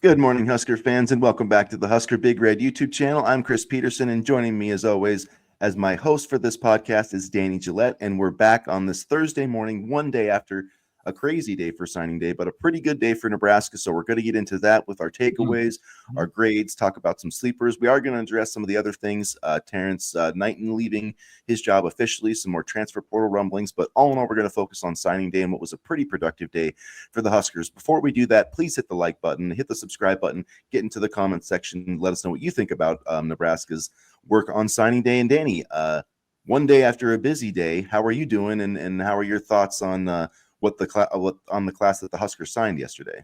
Good morning, Husker fans, and welcome back to the Husker Big Red YouTube channel. I'm Chris Peterson, and joining me, as always, as my host for this podcast is Danny Gillette, and we're back on this Thursday morning, one day after a crazy day for signing day, but a pretty good day for Nebraska. So we're going to get into that with our takeaways, our grades, talk about some sleepers. We are going to address some of the other things. Terrance Knighton leaving his job officially, some more transfer portal rumblings, but all in all, we're going to focus on signing day and what was a pretty productive day for the Huskers. Before we do that, please hit the like button, hit the subscribe button, get into the comment section, let us know what you think about Nebraska's work on signing day. And Danny, one day after a busy day, how are you doing, and how are your thoughts on what the class that the Huskers signed yesterday?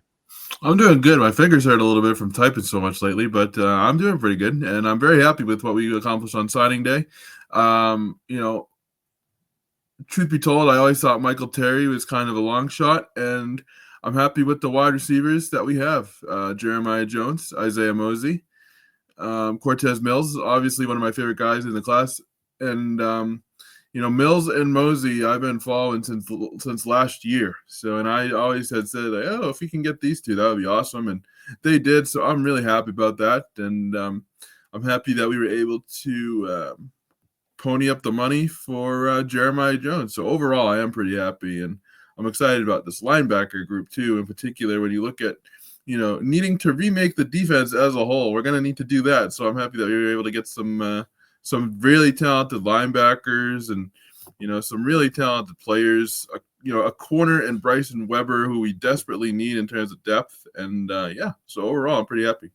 I'm doing good. My fingers hurt a little bit from typing so much lately, but I'm doing pretty good, and I'm very happy with what we accomplished on signing day. Truth be told, I always thought Michael Terry was kind of a long shot, and I'm happy with the wide receivers that we have. Jeremiah Jones, Isaiah Mosey, Cortez Mills, obviously one of my favorite guys in the class, and Mills and Mosey I've been following since last year. And I always had said, like, oh, if we can get these two, that would be awesome, and they did. So I'm really happy about that, and I'm happy that we were able to pony up the money for Jeremiah Jones. So overall, I am pretty happy, and I'm excited about this linebacker group too. In particular, when you look at needing to remake the defense as a whole, we're going to need to do that. So I'm happy that we were able to get some really talented linebackers and some really talented players. A corner in Bryson Weber, who we desperately need in terms of depth. And so overall, I'm pretty happy.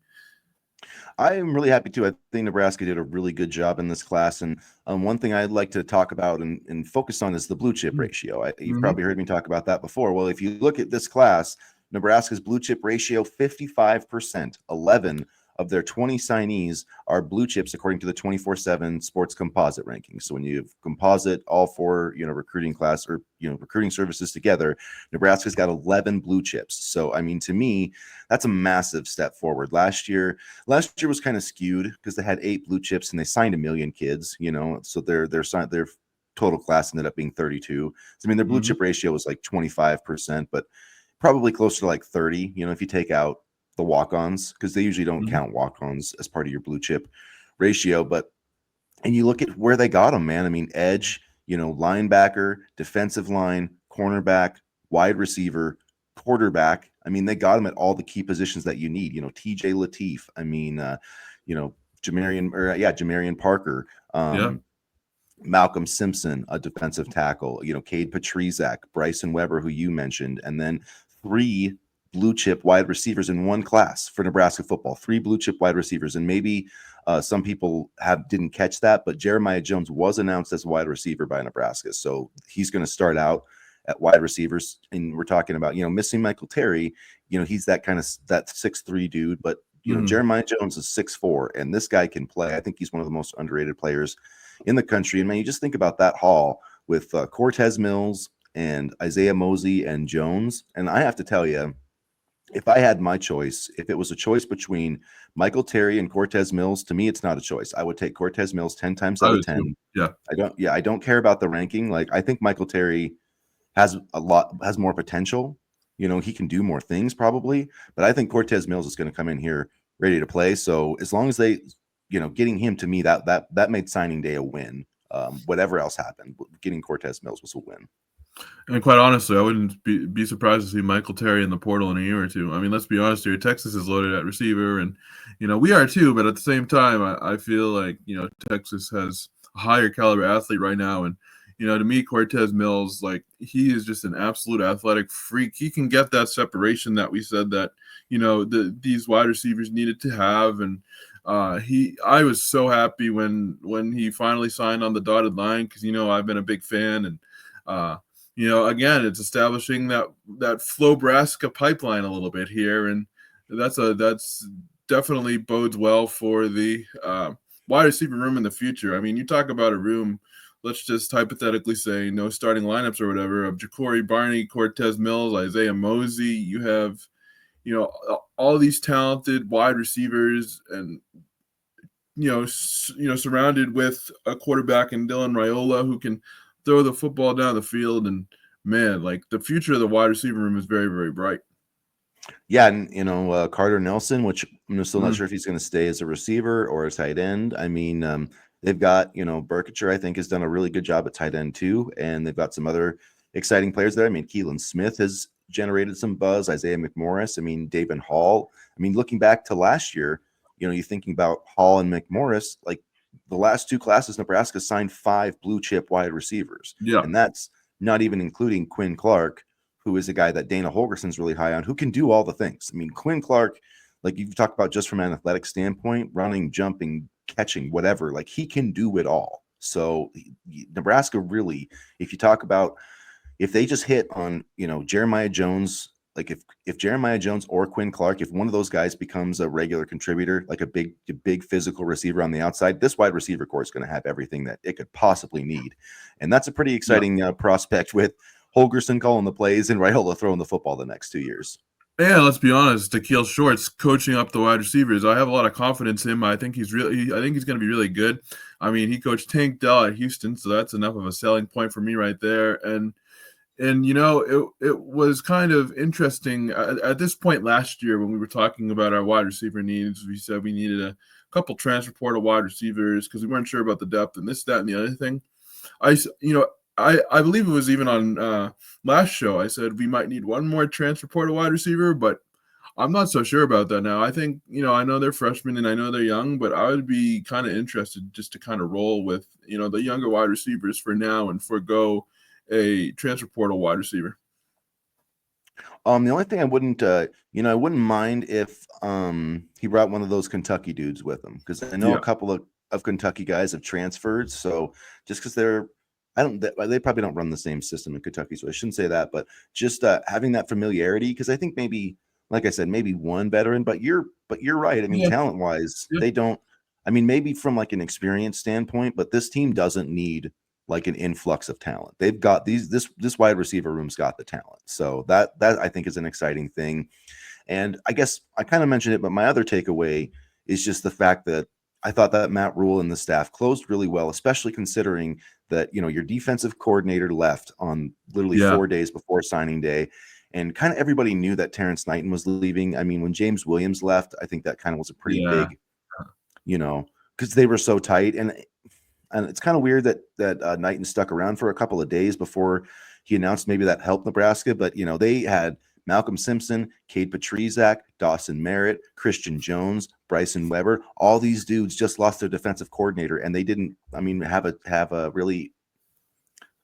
I am really happy too. I think Nebraska did a really good job in this class. And one thing I'd like to talk about and focus on is the blue chip ratio. You've probably heard me talk about that before. Well, if you look at this class, Nebraska's blue chip ratio, 55%, 11 of their 20 signees are blue chips according to the 24/7 sports composite rankings. So when you composite all four, recruiting class or, recruiting services together, Nebraska's got 11 blue chips. So, I mean, to me, that's a massive step forward. Last year was kind of skewed because they had 8 blue chips and they signed 1 million kids, so their total class ended up being 32. So, I mean, their blue chip ratio was like 25%, but probably closer to like 30, if you take out the walk-ons, because they usually don't count walk-ons as part of your blue chip ratio. And you look at where they got them, man. I mean, edge, linebacker, defensive line, cornerback, wide receiver, quarterback. I mean, they got them at all the key positions that you need. TJ Lateef. I mean, Jamarian Parker. Malcolm Simpson, a defensive tackle. Cade Patrizak, Bryson Weber, who you mentioned, and then 3 blue chip wide receivers in one class for Nebraska football. 3 blue chip wide receivers, and maybe some people didn't catch that, but Jeremiah Jones was announced as a wide receiver by Nebraska, so he's going to start out at wide receivers. And we're talking about missing Michael Terry. He's that 6'3" dude, but Jeremiah Jones is 6'4", and this guy can play. I think he's one of the most underrated players in the country. And man, you just think about that haul with Cortez Mills and Isaiah Mosey and Jones, and I have to tell you, if I had my choice, if it was a choice between Michael Terry and Cortez Mills, to me, it's not a choice. I would take Cortez Mills 10 times out of 10. Yeah. I don't care about the ranking. Like, I think Michael Terry has more potential. He can do more things probably, but I think Cortez Mills is going to come in here ready to play. So as long as they, getting him, to me, that made signing day a win. Whatever else happened, getting Cortez Mills was a win. And quite honestly, I wouldn't be surprised to see Michael Terry in the portal in a year or two. I mean, let's be honest here. Texas is loaded at receiver, and we are too. But at the same time, I feel like Texas has a higher caliber athlete right now, and to me, Cortez Mills, like, he is just an absolute athletic freak. He can get that separation that we said that these wide receivers needed to have, and I was so happy when he finally signed on the dotted line, because I've been a big fan, and again, it's establishing that Flobraska pipeline a little bit here, and that's definitely bodes well for the wide receiver room in the future. I mean, you talk about a room, let's just hypothetically say no starting lineups or whatever, of Ja'Cory Barney, Cortez Mills, Isaiah Mosey. You have all these talented wide receivers, and surrounded with a quarterback in Dylan Raiola who can throw the football down the field. And man, like, the future of the wide receiver room is very, very bright. Yeah, and Carter Nelson, which I'm still not Mm, sure if he's going to stay as a receiver or a tight end. I mean, they've got Burkitcher, I think, has done a really good job at tight end too, and they've got some other exciting players there. I mean, Keelan Smith has generated some buzz. Isaiah McMorris. I mean, David Hall. I mean, looking back to last year, you're thinking about Hall and McMorris. Like the last two classes, Nebraska signed 5 blue chip wide receivers, yeah, and that's not even including Quinn Clark, who is a guy that Dana Holgerson's really high on, who can do all the things. I mean, Quinn Clark, like you've talked about just from an athletic standpoint, running, jumping, catching, whatever, like he can do it all. So Nebraska really, if you talk about if they just hit on, Jeremiah Jones, like if Jeremiah Jones or Quinn Clark, if one of those guys becomes a regular contributor, like a big physical receiver on the outside, this wide receiver core is going to have everything that it could possibly need, and that's a pretty yeah. exciting prospect with Holgerson calling the plays and Raiola throwing the football the next 2 years. Yeah, let's be honest. Takeel Short's coaching up the wide receivers. I have a lot of confidence in him. I think he's really. I think he's going to be really good. I mean, he coached Tank Dell at Houston, so that's enough of a selling point for me right there. And it was kind of interesting at this point last year when we were talking about our wide receiver needs. We said we needed a couple transfer portal wide receivers because we weren't sure about the depth and this, that, and the other thing. I believe it was even on last show. I said we might need one more transfer portal wide receiver, but I'm not so sure about that now. I think I know they're freshmen and I know they're young, but I would be kind of interested just to kind of roll with the younger wide receivers for now and forego a transfer portal wide receiver. The only thing I wouldn't mind if he brought one of those Kentucky dudes with him, because I know a Yeah, couple of Kentucky guys have transferred. So just because they probably don't run the same system in Kentucky, so I shouldn't say that. But just having that familiarity, because I think maybe, like I said, maybe one veteran. But you're right. I mean, yeah, talent wise, yeah. they don't. I mean, maybe from like an experience standpoint, but this team doesn't need like an influx of talent. They've got this wide receiver room's got the talent. So that I think is an exciting thing. And I guess I kind of mentioned it, but my other takeaway is just the fact that I thought that Matt Rule and the staff closed really well, especially considering that your defensive coordinator left on literally Yeah. 4 days before signing day. And kind of everybody knew that Terrance Knighton was leaving. I mean, when James Williams left, I think that kind of was a pretty Yeah. big, because they were so tight. And it's kind of weird that Knighton stuck around for a couple of days before he announced maybe that helped Nebraska. But they had Malcolm Simpson, Cade Petrizak, Dawson Merritt, Christian Jones, Bryson Weber. All these dudes just lost their defensive coordinator, and they didn't. I mean, have a really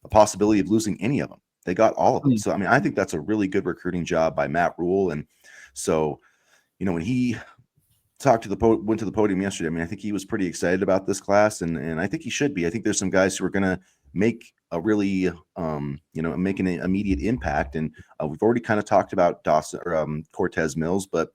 a possibility of losing any of them. They got all of them. Mm. So I mean, I think that's a really good recruiting job by Matt Rule. And so when he went to the podium yesterday, I mean, I think he was pretty excited about this class, and I think he should be. I think there's some guys who are going to make a really make an immediate impact, and we've already kind of talked about Dawson or Cortez Mills, but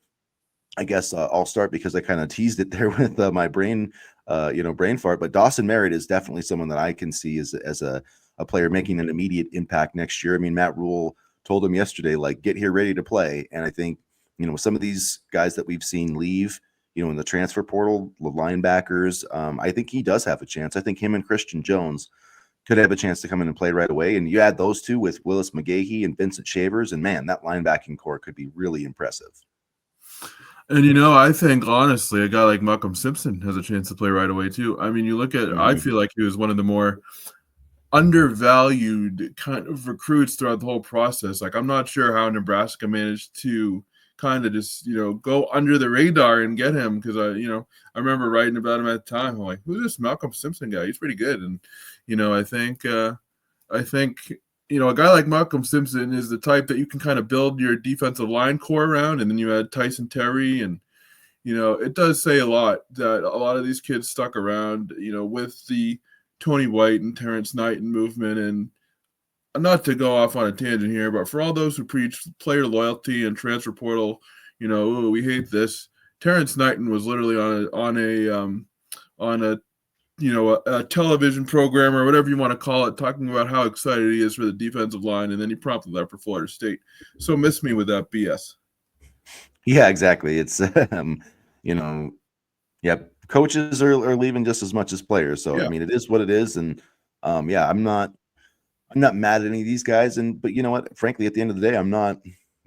I guess I'll start because I kind of teased it there with my brain fart. But Dawson Merritt is definitely someone that I can see as a player making an immediate impact next year. I mean, Matt Rule told him yesterday, like, get here ready to play, and I think some of these guys that we've seen leave, in the transfer portal, the linebackers, I think he does have a chance. I think him and Christian Jones could have a chance to come in and play right away. And you add those two with Willis McGahee and Vincent Shavers, and man, that linebacking core could be really impressive. And I think honestly, a guy like Malcolm Simpson has a chance to play right away too. I mean, you look at, I feel like he was one of the more undervalued kind of recruits throughout the whole process. Like, I'm not sure how Nebraska managed to kind of just, go under the radar and get him, because I remember writing about him at the time. I'm like, who's this Malcolm Simpson guy? He's pretty good. And, I think a guy like Malcolm Simpson is the type that you can kind of build your defensive line core around, and then you add Tyson Terry, and it does say a lot that a lot of these kids stuck around, with the Tony White and Terrance Knighton movement. And not to go off on a tangent here, but for all those who preach player loyalty and transfer portal, "Ooh, we hate this." Terrance Knighton was literally on a television program or whatever you want to call it, talking about how excited he is for the defensive line, and then he promptly left for Florida State. So miss me with that BS. Yeah, exactly. It's yeah, coaches are leaving just as much as players. So I Yeah. mean, it is what it is, and yeah, I'm not mad at any of these guys. But you know what? Frankly, at the end of the day, I'm not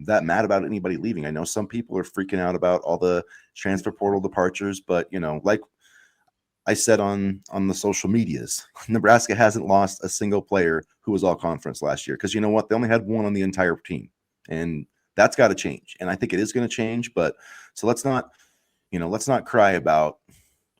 that mad about anybody leaving. I know some people are freaking out about all the transfer portal departures, but like I said on the social medias, Nebraska hasn't lost a single player who was all conference last year, because you know what? They only had one on the entire team, and that's got to change. And I think it is going to change. But so let's not cry about.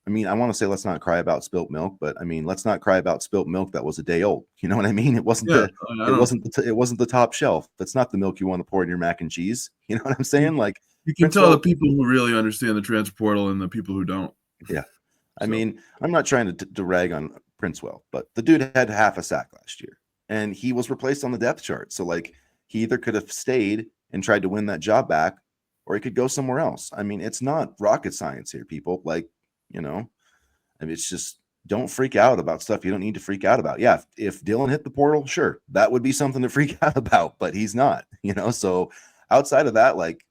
I mean, I want to say let's not cry about spilt milk, but I mean, let's not cry about spilt milk that was a day old. You know what I mean? It wasn't it wasn't the top shelf. That's not the milk you want to pour in your mac and cheese. You know what I'm saying? Like, you can tell the people who really understand the transfer portal and the people who don't. Yeah. I mean, I'm not trying to rag on Princewell, but the dude had half a sack last year, and he was replaced on the depth chart. So, like, he either could have stayed and tried to win that job back, or he could go somewhere else. I mean, it's not rocket science here, people. Like, I mean, it's just, don't freak out about stuff you don't need to freak out about. Yeah, if Dylan hit the portal, sure, that would be something to freak out about, but he's not, So outside of that, like,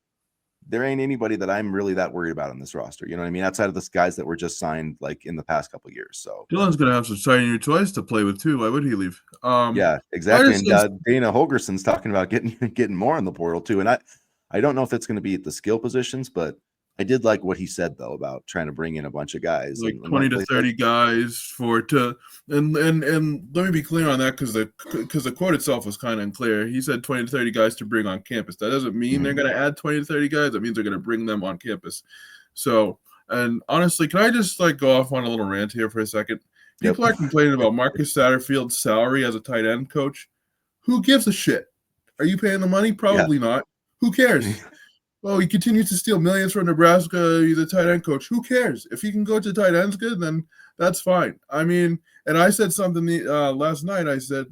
there ain't anybody that I'm really that worried about on this roster. You know what I mean? Outside of the guys that were just signed like in the past couple of years. So Dylan's gonna have some shiny new toys to play with too. Why would he leave? Yeah, exactly. And Dana Holgerson's talking about getting more in the portal too. And I don't know if it's going to be at the skill positions, but I did like what he said though about trying to bring in a bunch of guys, like 20 to 30 guys and let me be clear on that, because the quote itself was kind of unclear. He said 20 to 30 guys to bring on campus. That doesn't mean they're going to add 20 to 30 guys. That means they're going to bring them on campus. So, and honestly, can I just like go off on a little rant here for a second? People are complaining about Marcus Satterfield's salary as a tight end coach. Who gives a shit? Are you paying the money? Probably not. Who cares? Oh, he continues to steal millions from Nebraska. He's a tight end coach. Who cares? If he can go to tight ends good, then that's fine. I mean, and I said something last night. I said,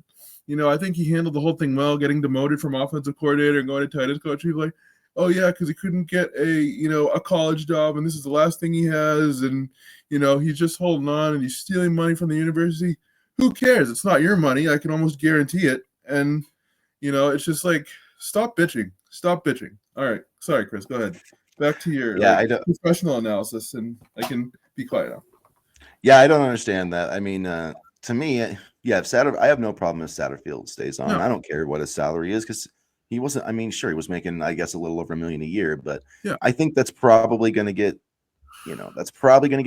I think he handled the whole thing well, getting demoted from offensive coordinator and going to tight ends coach. He's like, oh yeah, because he couldn't get a college job, and this is the last thing he has, and he's just holding on, and he's stealing money from the university. Who cares? It's not your money. I can almost guarantee it. And it's just like, stop bitching. Stop bitching. All right. Sorry, Chris. Go ahead. Back to your professional analysis, and I can be quiet now. Yeah, I don't understand that. I mean, to me, if I have no problem if Satterfield stays on. No. I don't care what his salary is, because he wasn't. I mean, sure, he was making, I guess, a little over $1 million a year, but I think that's probably going to get,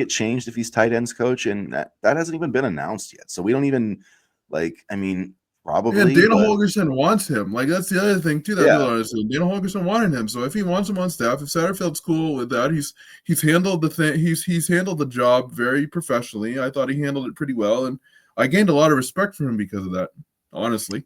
changed if he's tight ends coach, and that hasn't even been announced yet. So we don't even probably. And Dana Holgerson wants him. Like, that's the other thing too that people understand. Dana Holgerson wanted him, so if he wants him on staff, if Satterfield's cool with that, he's handled the thing. He's handled the job very professionally. I thought he handled it pretty well, and I gained a lot of respect for him because of that. Honestly.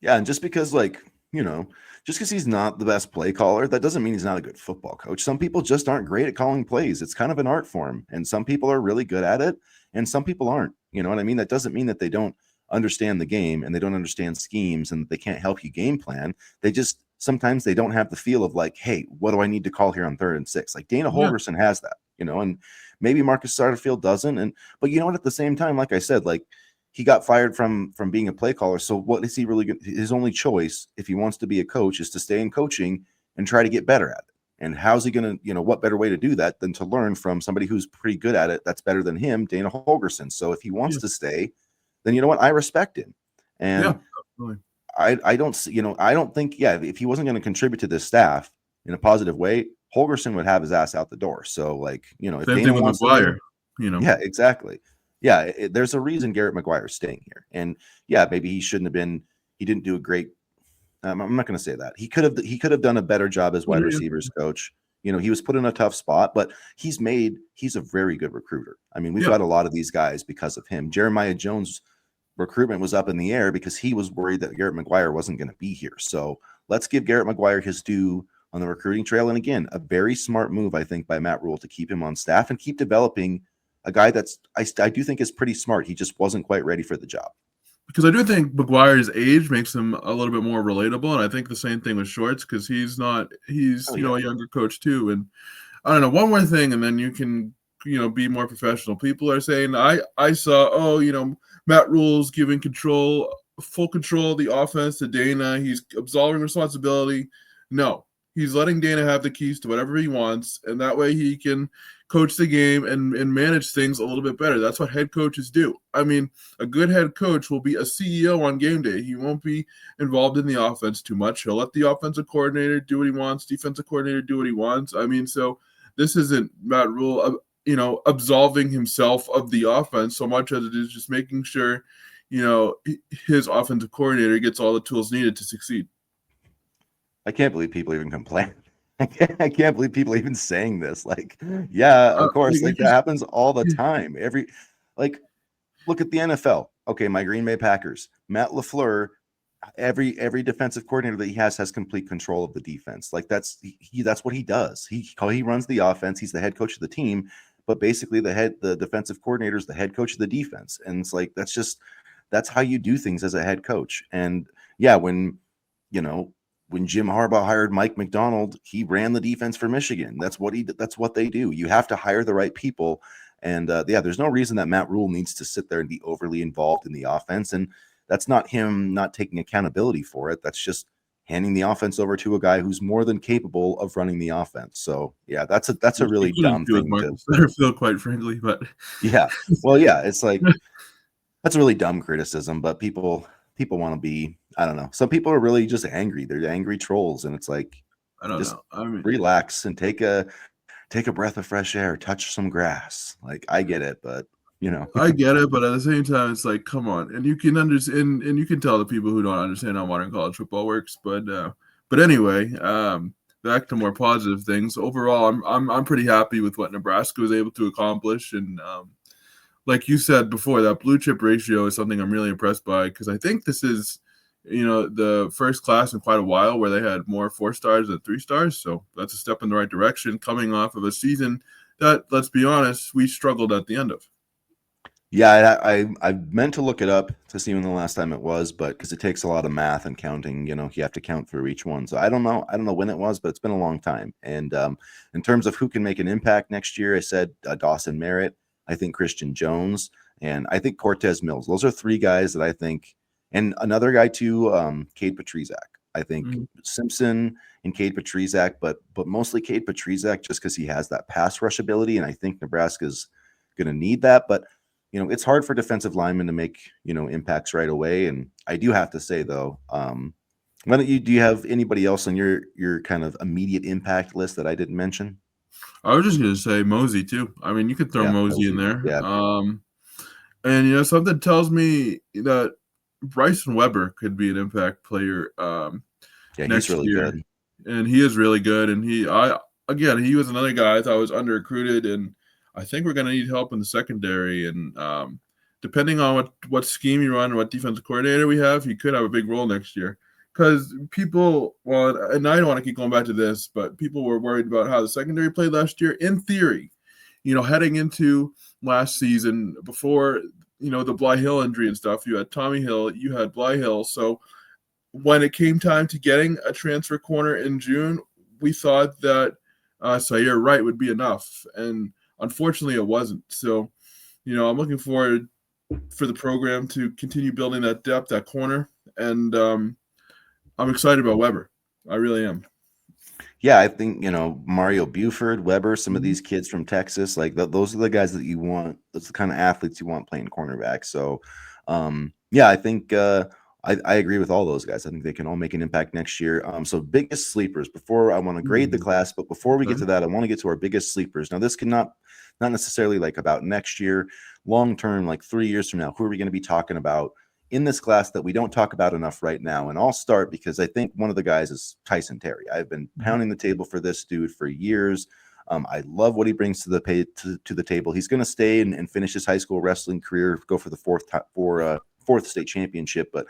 Yeah, and just because just because he's not the best play caller, that doesn't mean he's not a good football coach. Some people just aren't great at calling plays. It's kind of an art form, and some people are really good at it, and some people aren't. You know what I mean? That doesn't mean that they don't understand the game and they don't understand schemes and they can't help you game plan. They just, sometimes they don't have the feel of like, hey, what do I need to call here on 3rd and 6? Like Dana Holgerson has that, and maybe Marcus Satterfield doesn't. But you know what, at the same time, like I said, like, he got fired from being a play caller. So what is he really good? His only choice, if he wants to be a coach, is to stay in coaching and try to get better at it. And how's he going to, what better way to do that than to learn from somebody who's pretty good at it, that's better than him, Dana Holgerson. So if he wants to stay, then you know what? I respect him. And I don't see, I don't think, if he wasn't going to contribute to this staff in a positive way, Holgerson would have his ass out the door. So like, if same thing with McGuire, Yeah, exactly. Yeah. There's a reason Garrett McGuire is staying here. And maybe he shouldn't have been, he didn't do a great, I'm not going to say that. He could have done a better job as wide receivers coach. He was put in a tough spot, but he's a very good recruiter. I mean, we've got a lot of these guys because of him. Jeremiah Jones' recruitment was up in the air because he was worried that Garrett McGuire wasn't going to be here. So let's give Garrett McGuire his due on the recruiting trail. And again, a very smart move, I think, by Matt Rule to keep him on staff and keep developing a guy that's, I do think is pretty smart. He just wasn't quite ready for the job. Because I do think McGuire's age makes him a little bit more relatable. And I think the same thing with Shorts, because he's a younger coach too. And I don't know, one more thing, and then you can, be more professional. People are saying, I saw, Matt Rule's giving full control of the offense to Dana. He's absolving responsibility. No, he's letting Dana have the keys to whatever he wants. And that way he can coach the game and manage things a little bit better. That's what head coaches do. I mean, a good head coach will be a CEO on game day. He won't be involved in the offense too much. He'll let the offensive coordinator do what he wants, defensive coordinator do what he wants. I mean, so this isn't Matt Rule, absolving himself of the offense so much as it is just making sure, his offensive coordinator gets all the tools needed to succeed. I can't believe people even complain. I can't believe people even saying this. Like, yeah, of course, like that happens all the time. Look at the NFL. Okay, my Green Bay Packers, Matt LaFleur, every defensive coordinator that he has complete control of the defense. Like that's what he does. He runs the offense. He's the head coach of the team, but basically the defensive coordinator is the head coach of the defense. And it's like that's how you do things as a head coach. And yeah, when Jim Harbaugh hired Mike McDonald, he ran the defense for Michigan. That's what they do. You have to hire the right people. And there's no reason that Matt Rule needs to sit there and be overly involved in the offense. And that's not him not taking accountability for it. That's just handing the offense over to a guy who's more than capable of running the offense. So yeah, that's a really dumb thing to Satterfield, quite frankly. But yeah, well, yeah, it's like that's a really dumb criticism. But people want to be, I don't know. Some people are really just angry. They're angry trolls, and it's like, I don't know. I mean, relax and take a breath of fresh air, touch some grass. Like, I get it, but I get it, but at the same time, it's like, come on. And you can understand, and you can tell the people who don't understand how modern college football works. But anyway, back to more positive things. Overall, I'm pretty happy with what Nebraska was able to accomplish, and like you said before, that blue chip ratio is something I'm really impressed by, because I think this is, the first class in quite a while where they had more 4 stars than 3 stars. So that's a step in the right direction, coming off of a season that, let's be honest, we struggled at the end of. Yeah, I meant to look it up to see when the last time it was, but because it takes a lot of math and counting, you have to count through each one. So I don't know when it was, but it's been a long time. And in terms of who can make an impact next year, I said Dawson Merritt, I think Christian Jones, and I think Cortez Mills. Those are 3 guys that I think, and another guy too, Cade Petrizak. I think Simpson and Cade Petrizak, but mostly Cade Petrizak, just because he has that pass rush ability, and I think Nebraska's going to need that. But it's hard for defensive linemen to make, impacts right away. And I do have to say, though, do you have anybody else on your kind of immediate impact list that I didn't mention? I was just going to say Mosey, too. I mean, you could throw Mosey in there. Yeah. And, something tells me that Bryson Weber could be an impact player next he's really year. good. And he is really good. And he was another guy I thought was under-recruited, and I think we're going to need help in the secondary, and depending on what scheme you run or what defensive coordinator we have, he could have a big role next year. Because and I don't want to keep going back to this, but people were worried about how the secondary played last year. In theory, heading into last season, before the Bly Hill injury and stuff, you had Tommy Hill, you had Bly Hill. So when it came time to getting a transfer corner in June, we thought that Sayer Wright would be enough, and unfortunately, it wasn't. So, I'm looking forward for the program to continue building that depth, that corner, and I'm excited about Weber. I really am. Yeah, I think, Mario Buford, Weber, some of these kids from Texas, like those are the guys that you want. That's the kind of athletes you want playing cornerback. So, yeah, I think I agree with all those guys. I think they can all make an impact next year. So biggest sleepers, before I want to grade the class, but before we get to that, I want to get to our biggest sleepers. Now, this cannot not necessarily like about next year, long term, like 3 years from now. Who are we going to be talking about in this class that we don't talk about enough right now? And I'll start because I think one of the guys is Tyson Terry. I've been pounding the table for this dude for years. I love what he brings to the table. He's going to stay and finish his high school wrestling career, go for the fourth state championship, but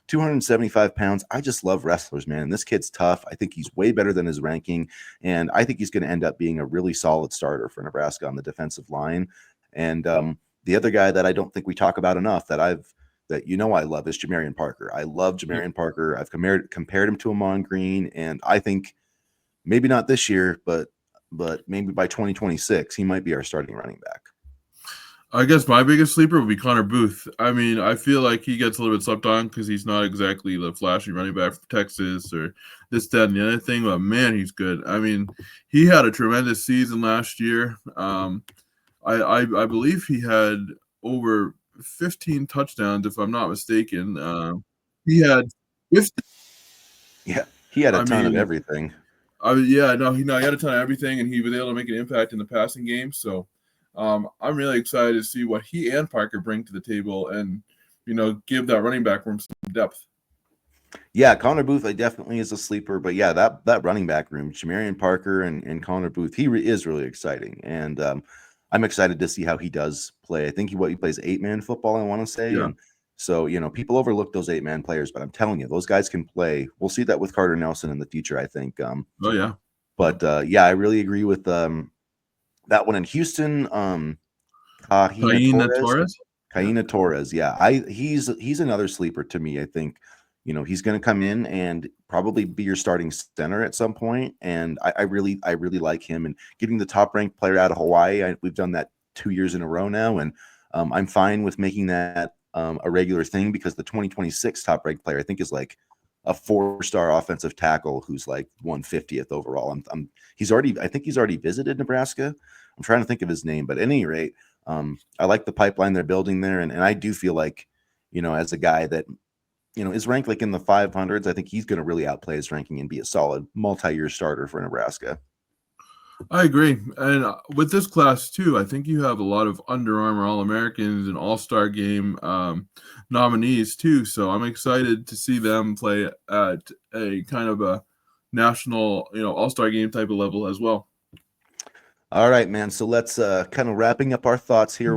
275 pounds. I just love wrestlers, man. And this kid's tough. I think he's way better than his ranking. And I think he's going to end up being a really solid starter for Nebraska on the defensive line. And the other guy that I don't think we talk about enough that I love is Jamarian Parker. I love Jamarian Parker. I've compared him to Amon Green. And I think maybe not this year, but maybe by 2026, he might be our starting running back. I guess my biggest sleeper would be Connor Booth. I mean, I feel like he gets a little bit slept on because he's not exactly the flashy running back for Texas or this, that, and the other thing. But man, he's good. I mean, he had a tremendous season last year. I believe he had over 15 touchdowns, if I'm not mistaken. He had 50. Yeah, he had a I ton of mean, everything. yeah, no, he had a ton of everything, and he was able to make an impact in the passing game. So, I'm really excited to see what he and Parker bring to the table, and give that running back room some depth. Yeah, Connor Booth, I definitely is a sleeper, but yeah, that running back room, Jamarian Parker and Connor Booth, is really exciting, and I'm excited to see how he does play. I think he plays 8-man football, I want to say, Yeah. and so people overlook those 8-man players, but I'm telling you, those guys can play. We'll see that with Carter Nelson in the future, I think. Oh yeah. But yeah, I really agree with that one in Houston. Kahina Taina Torres. Torres. Yeah. Kaina Torres, yeah, he's another sleeper to me. I think he's going to come in and probably be your starting center at some point, and I really like him. And getting the top ranked player out of Hawaii, we've done that 2 years in a row now, and I'm fine with making that a regular thing because the 2026 top ranked player I think is like a 4-star offensive tackle who's like 150th overall. I think he's already visited Nebraska. I'm trying to think of his name, but at any rate. I like the pipeline they're building there, and I do feel like, as a guy that, is ranked like in the 500s, I think he's going to really outplay his ranking and be a solid multi-year starter for Nebraska. I agree, and with this class too, I think you have a lot of Under Armour All-Americans and All-Star Game nominees too. So I'm excited to see them play at a kind of a national, All-Star Game type of level as well. All right, man. So let's kind of wrapping up our thoughts here.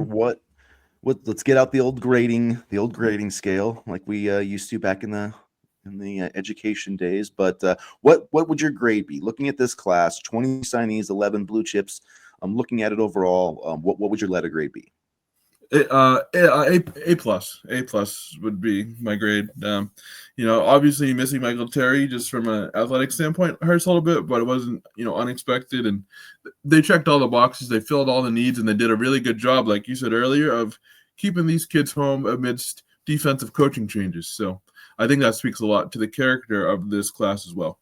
Let's get out the old grading scale like we used to back in the education days. But what would your grade be? Looking at this class, 20 signees, 11 blue chips. I'm looking at it overall. What would your letter grade be? A plus. A plus would be my grade. Obviously missing Michael Terry just from an athletic standpoint hurts a little bit, but it wasn't unexpected, and they checked all the boxes, they filled all the needs, and they did a really good job, like you said earlier, of keeping these kids home amidst defensive coaching changes. So I think that speaks a lot to the character of this class as well.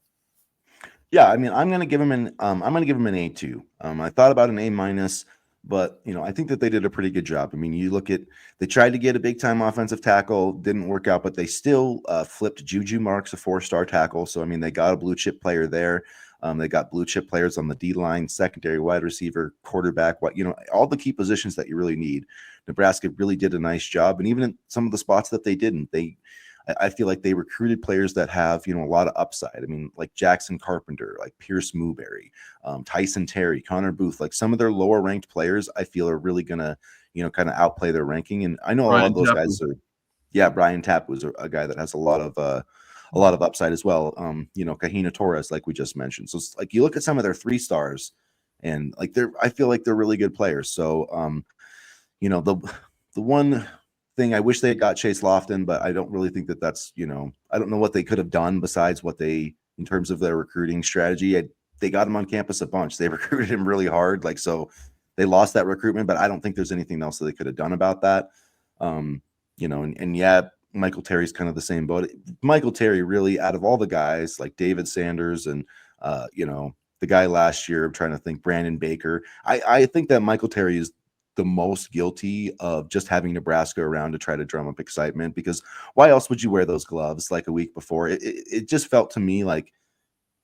Yeah, I mean, I'm gonna give him an A2. I thought about an A-, but I think that they did a pretty good job. I mean, you look at they tried to get a big time offensive tackle, didn't work out, but they still flipped Juju Marks, a 4-star tackle. So I mean, they got a blue chip player there. They got blue chip players on the D line, secondary, wide receiver, quarterback. All the key positions that you really need. Nebraska really did a nice job, and even in some of the spots that they didn't, I feel like they recruited players that have, a lot of upside. I mean, like Jackson Carpenter, like Pierce Mooberry, Tyson Terry, Connor Booth, like some of their lower ranked players, I feel are really going to, kind of outplay their ranking. And I know a lot Brian of those Tapu. guys are, yeah, Brian Tapp was a guy that has a lot of upside as well. Kahina Torres, like we just mentioned. So it's like you look at some of their 3-stars and like I feel like they're really good players. So, the one thing I wish they got Chase Lofton, but I don't really think that's I don't know what they could have done besides what they in terms of their recruiting strategy. They got him on campus a bunch. They recruited him really hard, so they lost that recruitment. But I don't think there's anything else that they could have done about that. And yeah, Michael Terry's kind of the same boat. Michael Terry really, out of all the guys like David Sanders and the guy last year, I'm trying to think, Brandon Baker. I think that Michael Terry is the most guilty of just having Nebraska around to try to drum up excitement, because why else would you wear those gloves like a week before? It just felt to me like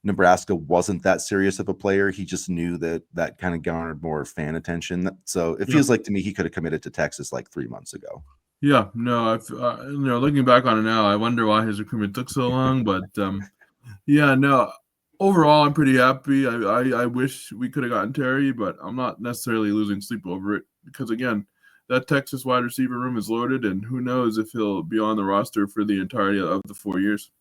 Nebraska wasn't that serious of a player. He just knew that kind of garnered more fan attention. So it feels like to me he could have committed to Texas like 3 months ago. Yeah, no, I've looking back on it now, I wonder why his recruitment took so long, but yeah, no. Overall, I'm pretty happy. I wish we could have gotten Terry, but I'm not necessarily losing sleep over it because, again, that Texas wide receiver room is loaded, and who knows if he'll be on the roster for the entirety of the 4 years.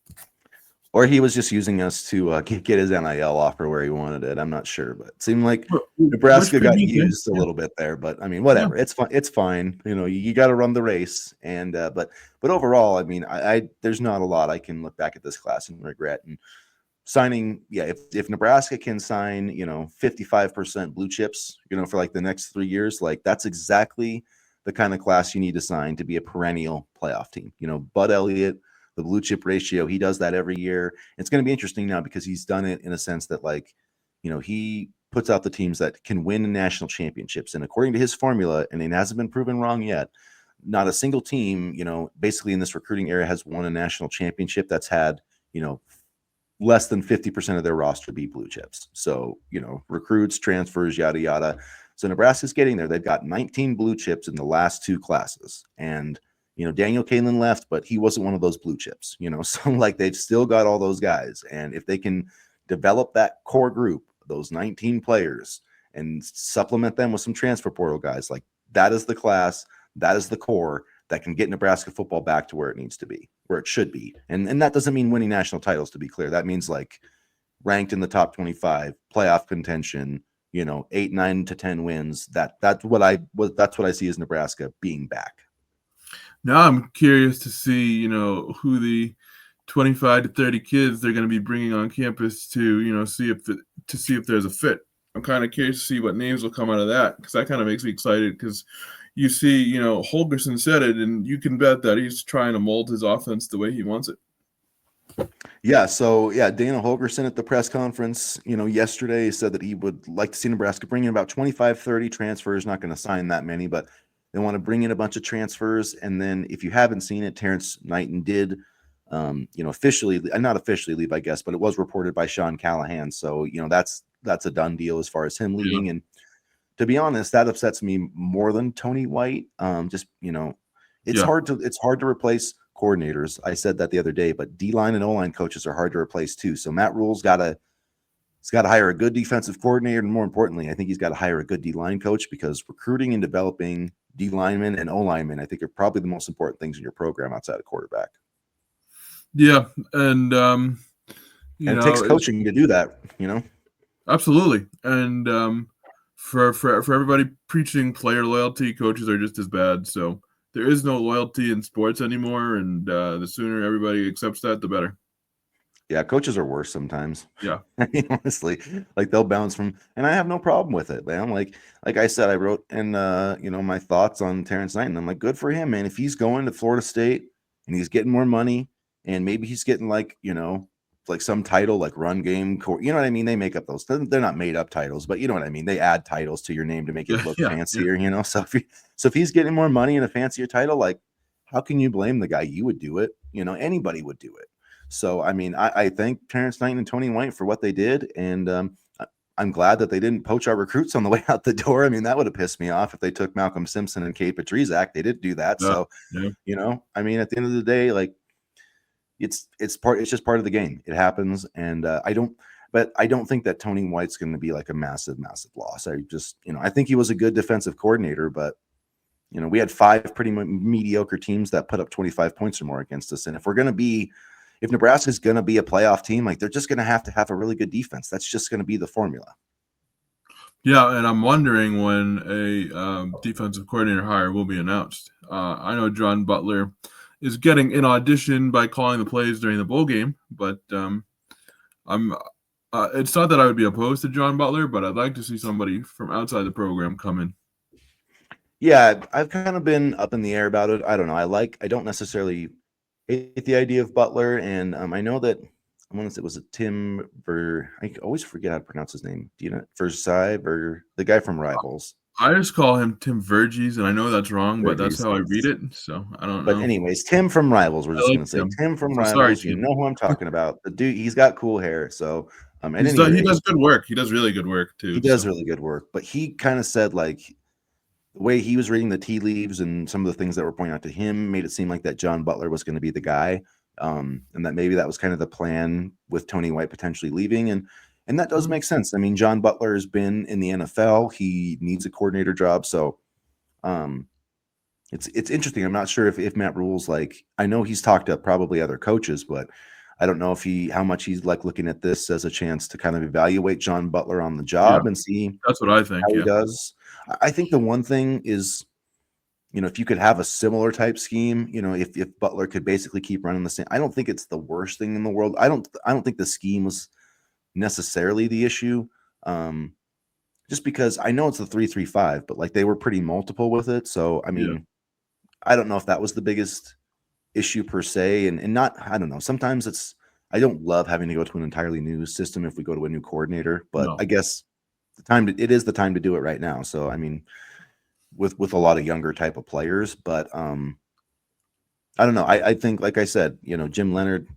Or he was just using us to get his NIL offer where he wanted it. I'm not sure, but it seemed like Nebraska got used a little bit there. But I mean, whatever. Yeah. It's fine. It's fine. You got to run the race. And but overall, I mean, I there's not a lot I can look back at this class and regret. And signing, yeah, if Nebraska can sign, 55% blue chips, for like the next 3 years, like that's exactly the kind of class you need to sign to be a perennial playoff team. Bud Elliott, the blue chip ratio, he does that every year. It's going to be interesting now because he's done it in a sense that, like, he puts out the teams that can win national championships. And according to his formula, and it hasn't been proven wrong yet, not a single team, basically in this recruiting era has won a national championship that's had, less than 50% of their roster be blue chips. So, recruits, transfers, yada, yada. So Nebraska's getting there. They've got 19 blue chips in the last two classes. And, Daniel Kaelin left, but he wasn't one of those blue chips, so like they've still got all those guys. And if they can develop that core group, those 19 players, and supplement them with some transfer portal guys, like that is the class, that is the core that can get Nebraska football back to where it needs to be, where it should be. And that doesn't mean winning national titles, to be clear. That means like ranked in the top 25, playoff contention, 8, 9 to 10 wins. That's what I see as Nebraska being back. Now I'm curious to see, who the 25 to 30 kids they're going to be bringing on campus to, see if there's a fit. I'm kind of curious to see what names will come out of that, because that kind of makes me excited, because you see, Holgerson said it, and you can bet that he's trying to mold his offense the way he wants it. Yeah, so Dana Holgerson at the press conference, yesterday said that he would like to see Nebraska bring in about 25, 30 transfers. Not going to sign that many, but they want to bring in a bunch of transfers. And then if you haven't seen it, Terrance Knighton did, officially, not officially leave, I guess, but it was reported by Sean Callahan. So, that's a done deal as far as him leaving. And to be honest, that upsets me more than Tony White. It's hard to replace coordinators. I said that the other day, but D-line and O-line coaches are hard to replace too. So Matt Rule's got to hire a good defensive coordinator, and more importantly, I think he's got to hire a good D-line coach, because recruiting and developing D-linemen and O-linemen, I think, are probably the most important things in your program outside of quarterback. Yeah, and it takes coaching to do that. Absolutely, and for everybody preaching player loyalty, coaches are just as bad. So there is no loyalty in sports anymore, and the sooner everybody accepts that, the better. Yeah, coaches are worse sometimes. Yeah, I mean, honestly, like they'll bounce from, and I have no problem with it, man. Like I said, I wrote in, my thoughts on Terrance Knighton. I'm like, good for him, man. If he's going to Florida State and he's getting more money, and maybe he's getting like, like some title, like run game, you know what I mean? They make up those. They're not made up titles, but you know what I mean. They add titles to your name to make it look fancier, So if he's getting more money and a fancier title, like, how can you blame the guy? You would do it. Anybody would do it. So, I mean, I thank Terrance Knighton and Tony White for what they did. And I'm glad that they didn't poach our recruits on the way out the door. I mean, that would have pissed me off if they took Malcolm Simpson and Kate Petrizak. They didn't do that. So, I mean, at the end of the day, like, it's just part of the game. It happens. And I don't think that Tony White's going to be like a massive, massive loss. I think he was a good defensive coordinator, but we had 5 pretty mediocre teams that put up 25 points or more against us. And if Nebraska's going to be a playoff team, like, they're just going to have a really good defense. That's just going to be the formula. Yeah, and I'm wondering when a defensive coordinator hire will be announced. I know John Butler is getting an audition by calling the plays during the bowl game, but it's not that I would be opposed to John Butler, but I'd like to see somebody from outside the program come in. Yeah, I've kind of been up in the air about it. I don't know. I don't necessarily hate the idea of Butler, and I know that it was a Tim I always forget how to pronounce his name. Do you know Versailles, or the guy from Rivals? I just call him Tim Verges, and I know that's wrong, but that's how I read it. So I don't know. But anyways, Tim from Rivals. We're just going to say Tim from Rivals. Sorry, you know who I'm talking about. The dude, he's got cool hair. So he does good work. He does really good work too. He does really good work. But he kind of said, like, the way he was reading the tea leaves and some of the things that were pointed out to him made it seem like that John Butler was going to be the guy, and that maybe that was kind of the plan with Tony White potentially leaving. And that does make sense. I mean, John Butler has been in the NFL. He needs a coordinator job. So it's interesting. I'm not sure if Matt Rule's like, I know he's talked to probably other coaches, but I don't know how much he's like looking at this as a chance to kind of evaluate John Butler on the job and see. That's what I think. How he does. I think the one thing is, if you could have a similar type scheme, if Butler could basically keep running the same, I don't think it's the worst thing in the world. I don't think the scheme was necessarily the issue. just because I know it's the 3-3-5, but like they were pretty multiple with it. So I Yeah. mean, I don't know if that was the biggest issue per se, and not I don't know. Sometimes I don't love having to go to an entirely new system if we go to a new coordinator, but No. I guess it is the time to do it right now. So I mean, with a lot of younger type of players, but I don't know. I think like I said, Jim Leonard,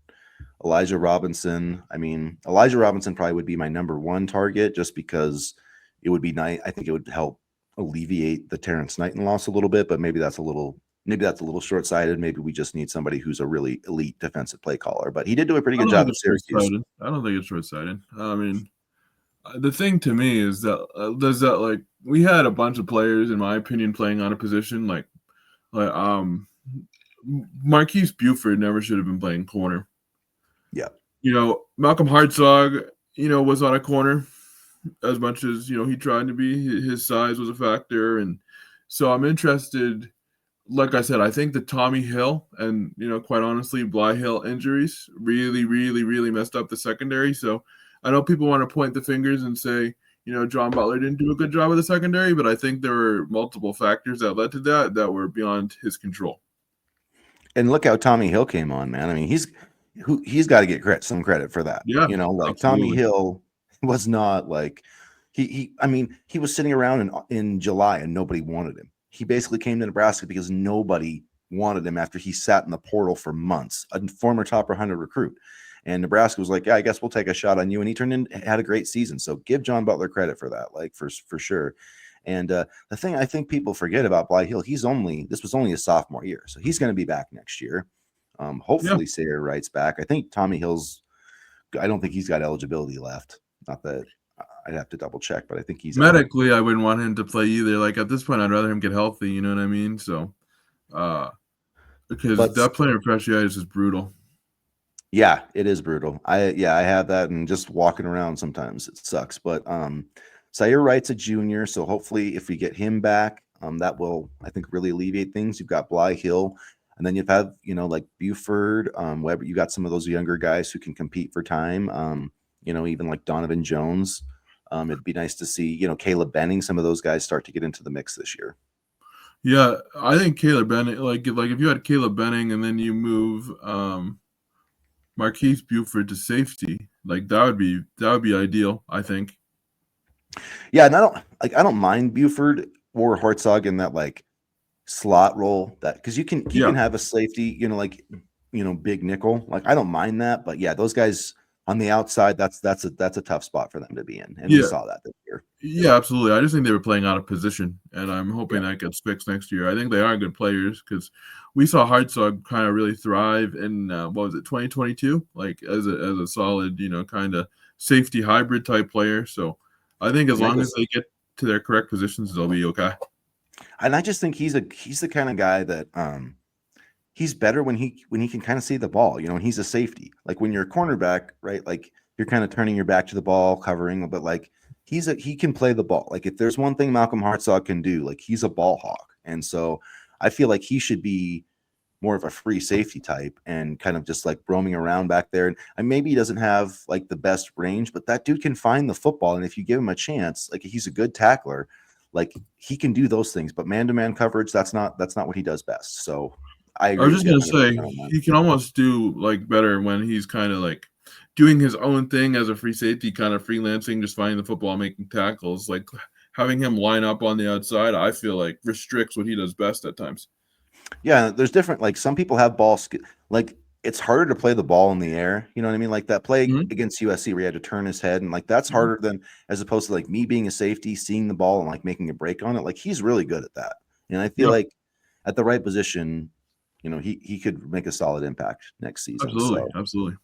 Elijah Robinson. I mean, Elijah Robinson probably would be my number one target just because it would be nice. I think it would help alleviate the Terrance Knighton loss a little bit, but maybe that's a little short sighted. Maybe we just need somebody who's a really elite defensive play caller. But he did do a pretty I good don't think job at it's Syracuse. short-sighted. I don't think it's short-sighted. I mean, the thing to me is that like we had a bunch of players, in my opinion, playing on a position like Marquise Buford never should have been playing corner. Yeah. Malcolm Hartzog, was on a corner as much as he tried to be. His size was a factor, and so I'm interested. Like I said, I think the Tommy Hill and quite honestly, Bly Hill injuries really, really, really messed up the secondary. So I know people want to point the fingers and say, John Butler didn't do a good job of the secondary, but I think there were multiple factors that led to that were beyond his control. And look how Tommy Hill came on, man. I mean, he's got to get some credit for that. Yeah, Like Tommy absolutely. Hill was not like I mean, he was sitting around in July and nobody wanted him. He basically came to Nebraska because nobody wanted him after he sat in the portal for months, a former top 100 recruit. And Nebraska was like, yeah, I guess we'll take a shot on you. And he had a great season. So give John Butler credit for that, like for sure. And the thing I think people forget about Bly Hill, this was only his sophomore year. So he's going to be back next year. Yeah. Hopefully Sayre Wright's back. I don't think he's got eligibility left. Not that I'd have to double check, but I think he's out. Medically, I wouldn't want him to play either. Like at this point, I'd rather him get healthy. You know what I mean? So, because But that plantar fasciitis is brutal. yeah, it is brutal. I have that, and just walking around sometimes it sucks. But Sayre Wright's a junior, so hopefully if we get him back, that will, I think, really alleviate things. You've got Bly Hill, and then you've had like Buford, Weber. You got some of those younger guys who can compete for time. Even like Donovan Jones. It'd be nice to see Caleb Benning, some of those guys start to get into the mix this year. Yeah, I think Caleb Benning, like if you had Caleb Benning and then you move Marquise Buford to safety, like that would be ideal, I think. Yeah, and I don't mind Buford or Hartzog in that like slot role, that because you can Yeah. have a safety, big nickel. Like I don't mind that, but yeah, those guys on the outside, that's a tough spot for them to be in, and we Yeah. saw that this year. Yeah, absolutely. I just think they were playing out of position, and I'm hoping Yeah. that gets fixed next year. I think they are good players because we saw Hartzog kind of really thrive in what was it, 2022, like as a solid, kind of safety hybrid type player. So I think as And I long as just they get to their correct positions, they'll be okay. and I just think he's the kind of guy that he's better when he can kind of see the ball, and he's a safety. Like when you're a cornerback, right? Like you're kind of turning your back to the ball, covering, but like he can play the ball. Like if there's one thing Malcolm Hartzog can do, like he's a ball hawk. And so I feel like he should be more of a free safety type and kind of just like roaming around back there. And maybe he doesn't have like the best range, but that dude can find the football. And if you give him a chance, like he's a good tackler, like he can do those things. But man-to-man coverage, that's not what he does best. So I I agree was with just you gonna 100% say on that. he can almost do like better when he's kind of like doing his own thing as a free safety, kind of freelancing, just finding the football, making tackles. Like having him line up on the outside, I feel like restricts what he does best at times. Yeah, there's different, like some people have like it's harder to play the ball in the air. You know what I mean? Like that play Mhm. against USC where he had to turn his head, and like that's Mhm. harder than as opposed to like me being a safety, seeing the ball and like making a break on it. Like he's really good at that. And I feel Yeah, like at the right position, he could make a solid impact next season. absolutely, So absolutely.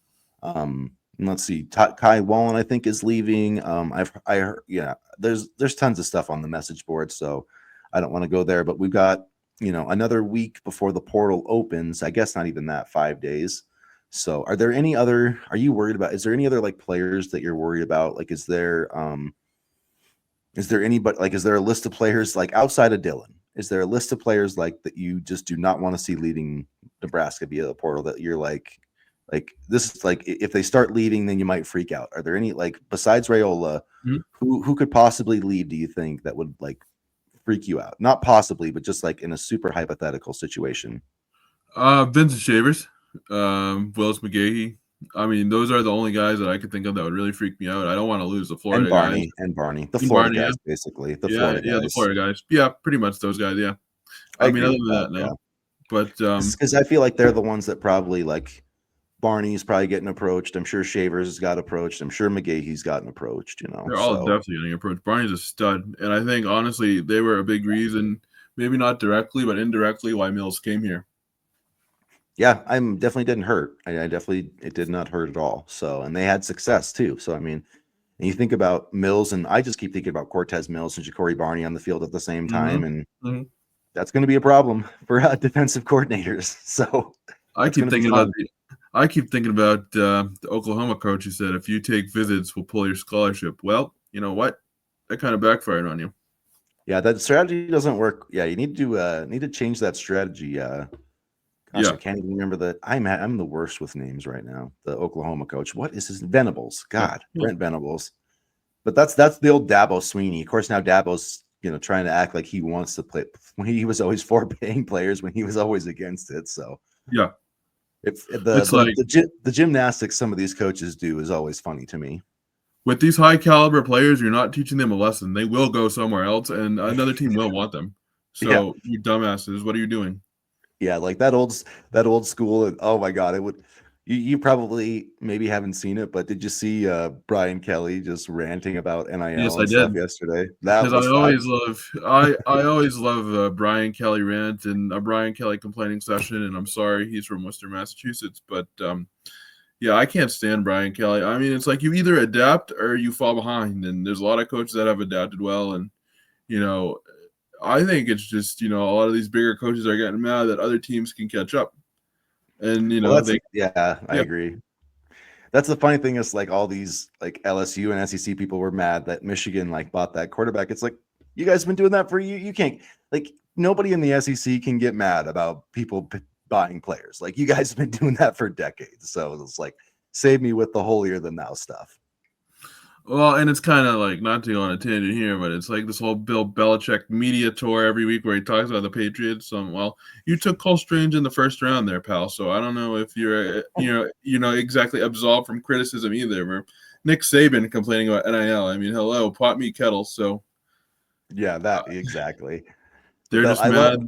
let's see. Kai Wallen, I think, is leaving. I heard, yeah. There's tons of stuff on the message board, so I don't want to go there. But we've got another week before the portal opens. I guess not even that, 5 days. So are there any other? Are you worried about? Is there any other like players that you're worried about? Like, is there anybody like? Is there a list of players like outside of Dylan? Is there a list of players like that you just do not want to see leaving Nebraska via the portal that you're like Like this is like if they start leaving, then you might freak out. Are there any like besides Raiola, who could possibly leave? Do you think that would like freak you out? Not possibly, but just like in a super hypothetical situation. Vincent Shavers, Willis McGahee. I mean, those are the only guys that I could think of that would really freak me out. I don't want to lose the And Florida guys. Barney, the And Florida Barney, guys, basically the yeah, Florida the guys. Florida guys. Yeah, pretty much those guys. Yeah. I I mean, agree other with than that. that, no. Yeah, But because I feel like they're the ones that probably like Barney's probably getting approached. I'm sure Shavers has got approached. I'm sure McGahee's gotten approached. You know, they're all so definitely getting approached. Barney's a stud, and I think honestly they were a big reason, maybe not directly, but indirectly, why Mills came here. yeah, I'm definitely didn't hurt. I definitely it did not hurt at all. So and they had success too. So I mean, and you think about Mills, and I just keep thinking about Cortez Mills and Ja'Cory Barney on the field at the same time, and that's going to be a problem for defensive coordinators. So I keep thinking about the Oklahoma coach who said, "If you take visits, we'll pull your scholarship." Well, you know what? That kind of backfired on you. Yeah, that strategy doesn't work. Yeah, you need to change that strategy. Gosh, I can't even remember the. I'm the worst with names right now. The Oklahoma coach. What is his Venables? God, Brent Venables. But that's the old Dabo Sweeney. Of course, now Dabo's trying to act like he wants to play. When he was always for paying players, when he was always against it. So yeah, if the gymnastics some of these coaches do is always funny to me. With these high caliber players, you're not teaching them a lesson. They will go somewhere else, and another team will want them. So you dumbasses, what are you doing? Yeah, like that old school. And oh my God, it would. You probably maybe haven't seen it, but did you see Brian Kelly just ranting about NIL Yes, I and stuff did. yesterday? That Because was I always love Brian Kelly rant and a Brian Kelly complaining session. And I'm sorry, he's from Worcester, Massachusetts, but yeah, I can't stand Brian Kelly. I mean, it's like you either adapt or you fall behind. And there's a lot of coaches that have adapted well, and I think it's just a lot of these bigger coaches are getting mad that other teams can catch up, and I agree. That's the funny thing is like all these like LSU and SEC people were mad that Michigan like bought that quarterback. It's like you guys have been doing that for you. You can't like nobody in the SEC can get mad about people buying players. Like you guys have been doing that for decades. So it's like save me with the holier than thou stuff. Well, and it's kind of like, not to go on a tangent here, but it's like this whole Bill Belichick media tour every week where he talks about the Patriots. Well, you took Cole Strange in the first round there, pal. So I don't know if you're exactly absolved from criticism either. Where Nick Saban complaining about NIL. I mean, hello, pot me kettle. So yeah, that exactly. They're just mad.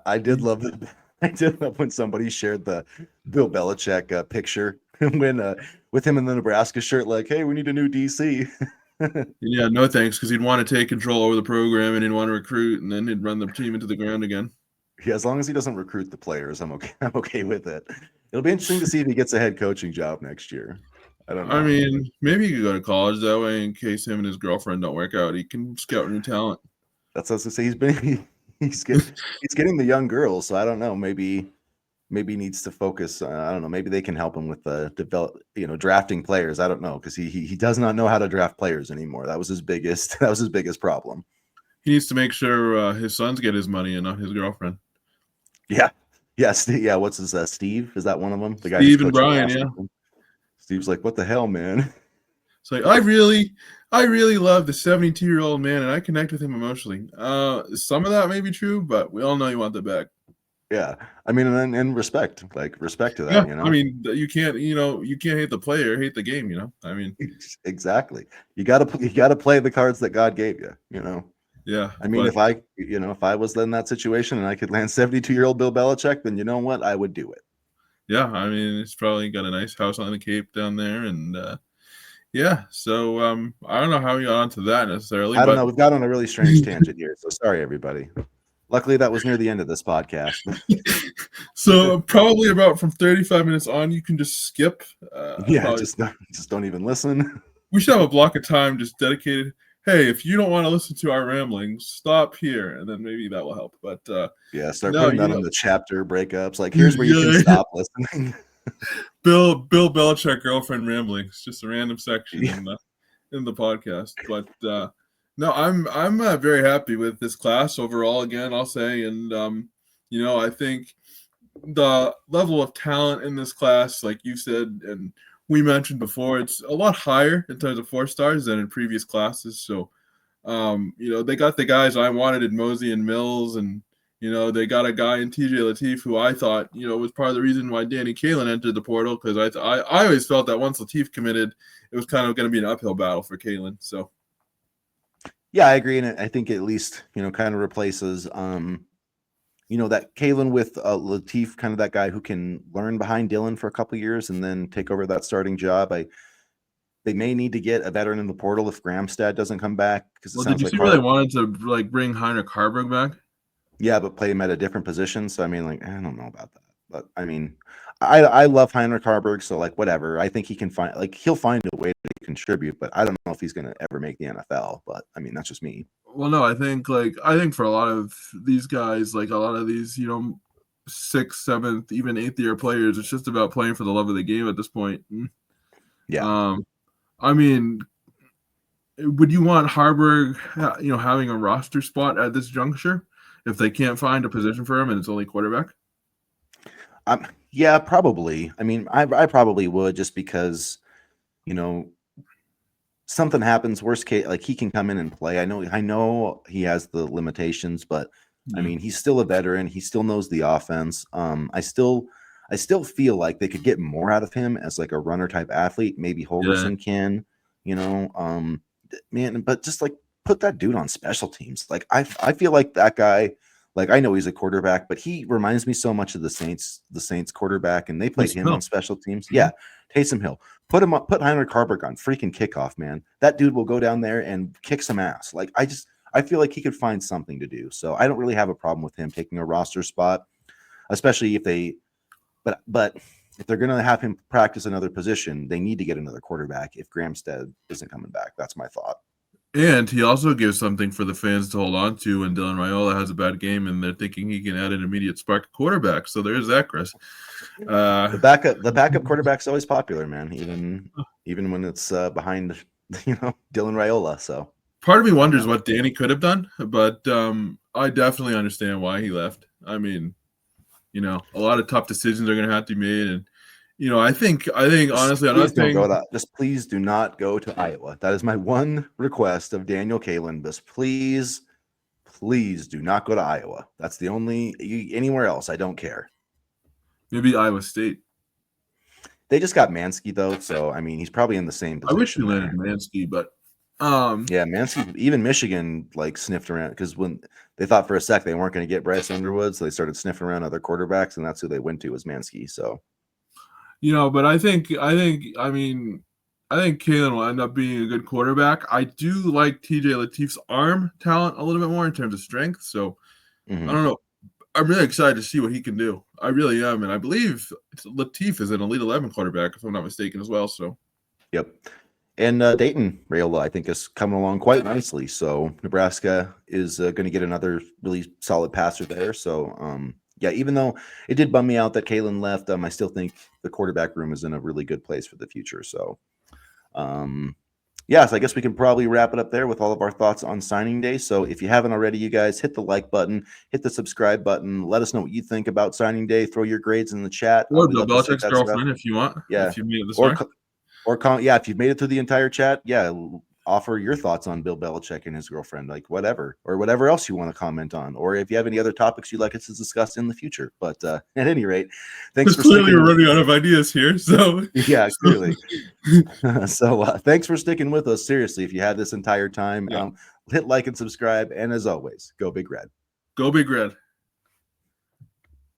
I did love it. I did love when somebody shared the Bill Belichick picture when with him in the Nebraska shirt, like, "Hey, we need a new DC." Yeah, no thanks, because he'd want to take control over the program and he'd want to recruit, and then he'd run the team into the ground again. Yeah, as long as he doesn't recruit the players, I'm okay. I'm okay with it. It'll be interesting to see if he gets a head coaching job next year. I don't know. I mean, maybe he could go to college that way in case him and his girlfriend don't work out. He can scout new talent. That's what I was gonna say. He's getting the young girls, so I don't know. Maybe he needs to focus. I don't know. Maybe they can help him with drafting players. I don't know because he does not know how to draft players anymore. That was his biggest problem. He needs to make sure his sons get his money and not his girlfriend. Yeah. What's his Steve? Is that one of them? The guy Steve and Brian. Yeah. Steve's like, what the hell, man? It's like I really love the 72-year-old man, and I connect with him emotionally. Some of that may be true, but we all know you want that back. Yeah, I mean, and respect to that. Yeah, I mean, you can't hate the player, hate the game. I mean, exactly. You got to play the cards that God gave you. Yeah. I mean, if I was in that situation and I could land 72-year-old Bill Belichick, then you know what, I would do it. Yeah, I mean, it's probably got a nice house on the Cape down there, and yeah. So I don't know how we got onto that necessarily. I don't know. We've got on a really strange tangent here, so sorry, everybody. Luckily, that was near the end of this podcast. So probably about from 35 minutes on, you can just skip. Just don't even listen. We should have a block of time just dedicated. Hey, if you don't want to listen to our ramblings, stop here, and then maybe that will help. But start putting that on the chapter breakups. Like, here's where you can stop listening. Bill Belichick girlfriend ramblings, just a random section in the podcast. But no, I'm very happy with this class overall. Again, I'll say, and I think the level of talent in this class, like you said, and we mentioned before, it's a lot higher in terms of 4-stars than in previous classes. So, they got the guys I wanted in Mosey and Mills, and they got a guy in TJ Latif who I thought was part of the reason why Danny Kaelin entered the portal, because I always felt that once Latif committed, it was kind of going to be an uphill battle for Kaelin. So. Yeah, I agree, and I think at least kind of replaces that Kaelin with Latif, kind of that guy who can learn behind Dylan for a couple years and then take over that starting job. They may need to get a veteran in the portal if Gramstad doesn't come back, because Did you see where they wanted to bring Heinrich Harburg back? Yeah, but play him at a different position. So I mean, I don't know about that, but I mean, I love Heinrich Harburg, so whatever. I think he can he'll find a way to contribute, but I don't know if he's going to ever make the NFL. But I mean, that's just me. Well, no, I think for a lot of these guys, a lot of these, 6th, 7th, even 8th year players, it's just about playing for the love of the game at this point. Yeah. I mean, would you want Harburg, having a roster spot at this juncture if they can't find a position for him and it's only quarterback? Yeah, probably. I mean, I probably would, just because, something happens, worst case, he can come in and play. I know he has the limitations, but I mean, he's still a veteran. He still knows the offense. I still feel like they could get more out of him as a runner type athlete. Maybe Holgerson can, man, but just put that dude on special teams. I feel like that guy, I know he's a quarterback, but he reminds me so much of the Saints quarterback, and they played him on special teams. Yeah. Taysom Hill. Put Heinrich Harburg on freaking kickoff, man. That dude will go down there and kick some ass. I feel like he could find something to do. So I don't really have a problem with him taking a roster spot, especially if but if they're going to have him practice another position, they need to get another quarterback if Gramstad isn't coming back. That's my thought. And he also gives something for the fans to hold on to when Dylan Raiola has a bad game and they're thinking he can add an immediate spark at quarterback. So there's that, Chris. The backup quarterback's always popular, man. Even when it's behind, Dylan Raiola. So part of me wonders what Danny could have done, but I definitely understand why he left. I mean, a lot of tough decisions are going to have to be made, and I think honestly, I'm not saying just please do not go to Iowa. That is my one request of Daniel Kaelin. Just please do not go to Iowa. That's the only anywhere else. I don't care. Maybe Iowa State. They just got Mansky though, so I mean he's probably in the same position. I wish he landed Mansky, but yeah, Mansky, even Michigan sniffed around, because when they thought for a sec they weren't going to get Bryce Underwood, so they started sniffing around other quarterbacks, and that's who they went to, was Mansky. So but I think Kaelin will end up being a good quarterback. I do like TJ Latif's arm talent a little bit more in terms of strength. So I don't know. I'm really excited to see what he can do. I really am. And I believe Latif is an Elite 11 quarterback, if I'm not mistaken, as well. So, yep. And Dayton Raiola, I think, is coming along quite nicely. So Nebraska is going to get another really solid passer there. So, yeah, even though it did bum me out that Kaelin left, I still think the quarterback room is in a really good place for the future. So, so I guess we can probably wrap it up there with all of our thoughts on signing day. So if you haven't already, you guys, hit the like button, hit the subscribe button. Let us know what you think about signing day. Throw your grades in the chat. Or Bill Belichick's girlfriend, if you want. Yeah. If you made it this far. If you've made it through the entire chat, offer your thoughts on Bill Belichick and his girlfriend, whatever else you want to comment on, or if you have any other topics you'd like us to discuss in the future. But at any rate, thanks for clearly we're running out of ideas here. So yeah, clearly. So thanks for sticking with us. Seriously, if you had this entire time, hit like and subscribe. And as always, go Big Red. Go Big Red.